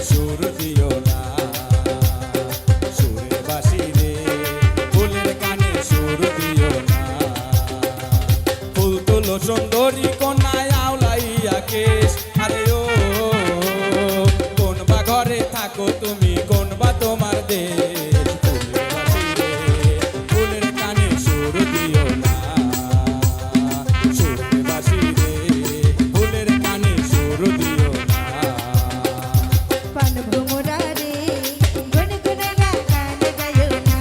সুর দিও না, সুরের বাঁশি রে ফুলের কানে সুর দিও না। ফুল তোলো সুন্দরী কন্যায় আওলাইয়া কেশ, আরে ও কোন বা ঘরে থাকো তুমি, কোন বা তোমার দেশ। ফুলের বাঁশি রে ফুলের কানে সুর দিও না, সুরের বাঁশি রে ফুলের কানে সুর দিও না। পান ভ্রমরা রে গুনগুনাইয়া গান গায়ো না,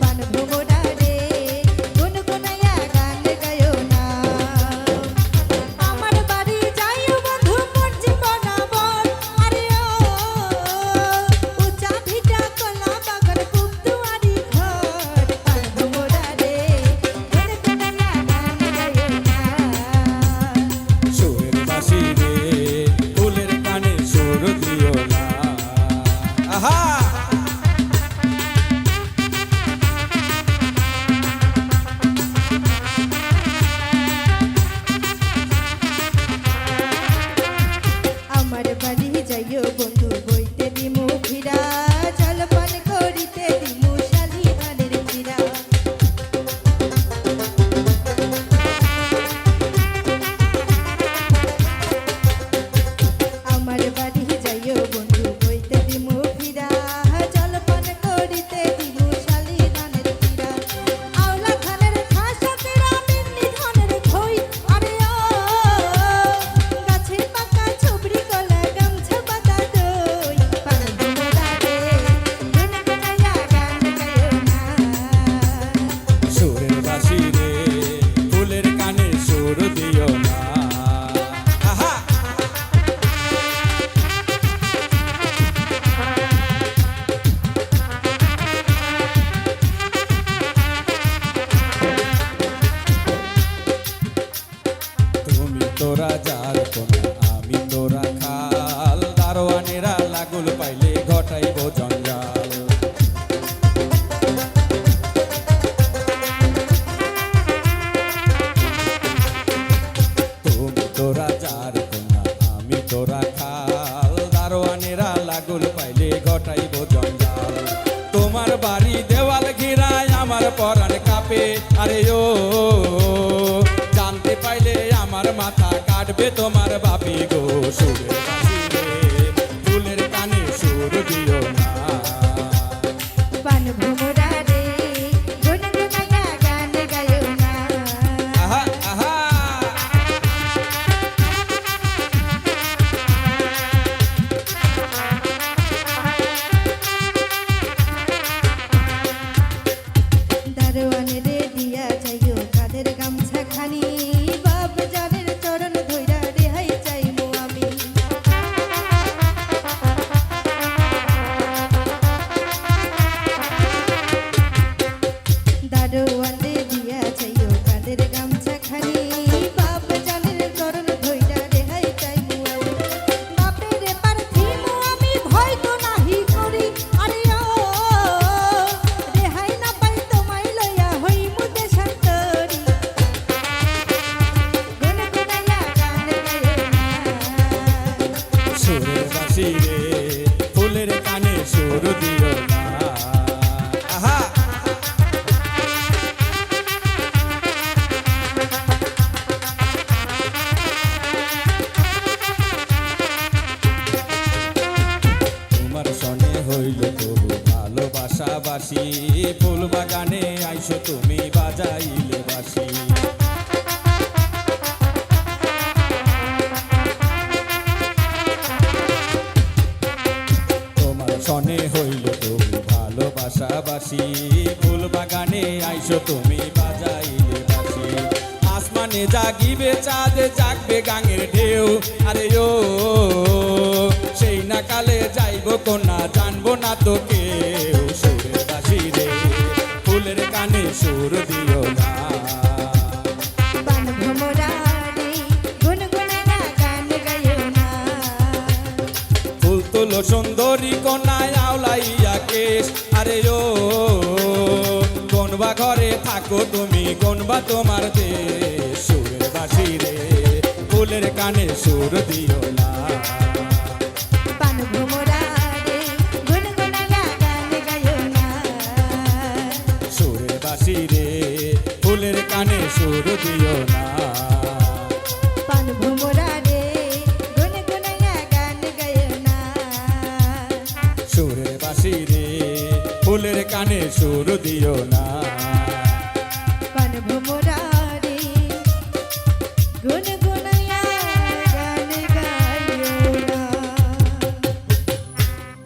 পান ভ্রমরা রে গুনগুনাইয়া গান গায়ো না। আমার বাড়ি যাইও বন্ধু মোর জীবন বল, আরে ও উঁচা ভিটা কলা বাগান খুব দুয়ারি ঘর। পান ভ্রমরা রে গুনগুনাইয়া গান গায়ো না, সুরের বাঁশি রে ফুলের কানে সুর দিও না। আহা আমার বাড়ি যাইও বন্ধু বইতে দিমু ফিরা, জলপান করিতে দিমু শালি ধানের চিরা। আমার বাড়ি যাইও বন্ধু বইতে দিমু ফিরা, জলপান করিতে দিমু শালি ধানের চিরা। আওলা ধানের খাসা তেরা মিন্নি ধানের খই, আরে ও গাছে পাকা ছবরি কলা গামছা পাতা দই। পান ভ্রমরা রে গুনগুনাইয়া গান গায়ো না, সুরের বাঁশি রে ফুলের কানে সুর দিও না। আহা তুমি তোরা যার কোনা, আমি তোরা খাল, দারোয়ানেরা লাগুল পাইলে ঘটাইব জঞ্জাল। তুমি তোরা যার কোনা, আমি তোরা খাল, দারোয়ানেরা লাগুল পাইলে ঘটাইব জঞ্জাল। তোমার বাড়ি দেওয়াল ঘিরায় আমার পরাণ কাঁপে, আরে ও জানতে পাইলে আমার মাথা কাটবে তোমার বাপি গো। সুরের বাঁশি রে ফুলের কানে সুর দিও না। পান ভ্রমরা রে গুনগুনাইয়া গান গায়ো না, আহা আহা দারোয়ান রে দিয়া যাইও কাদের গামছা খানি, বাপ জানের চরণ ধইরা রেহাই চাইমু আমি। দারোয়ান রে দিয়া যাইও কাদের গামছা খানি, বাপ জানের চরণ ধইরা রেহাই চাইমু আমি। বাপের প্রার্থীমু আমি ভয় তো নাহি করি, আরে ও রেহাই না পাই তোমায় লইয়া হইমু দেশান্তরী। গুনগুনাইয়া গান গায়ো না, সুরের বাঁশি রে ফুলের কানে সুর দিও না। আহা তোমার সনে হইল তবু ভালোবাসা বাসি, ফুল বাগানে আইসো তুমি বাজাইলে বাসি। তোমার সনে হইল তবু ভালোবাসা বাসি, ফুল বাগানে আইসো তুমি বাজাইলে বাসি। আসমানে জাগিবে চাঁদ, জাগবে গাঙের ঢেউ, আরে ও সেই না কালে যাইব কন্যা, জানবো না তো কেউ। সুরের বাঁশি রে ফুলের কানে সুর দিও না। পান ভ্রমরা রে গুনগুনাইয়া গান গায়ো না, ফুল তোলো সুন্দরী কন্যায় আওলাইয়া কেশ, আরে ও কোন বা ঘরে থাকো তুমি, কোন বা তোমার দেশ। সুরের বাঁশি রে ফুলের কানে সুর দিও না। সুর দিও না। পান ভোমরা রে গুন গুনাইয়া গান গায় না। সুরের বাঁশি রে ফুলের কানে সুর দিও না।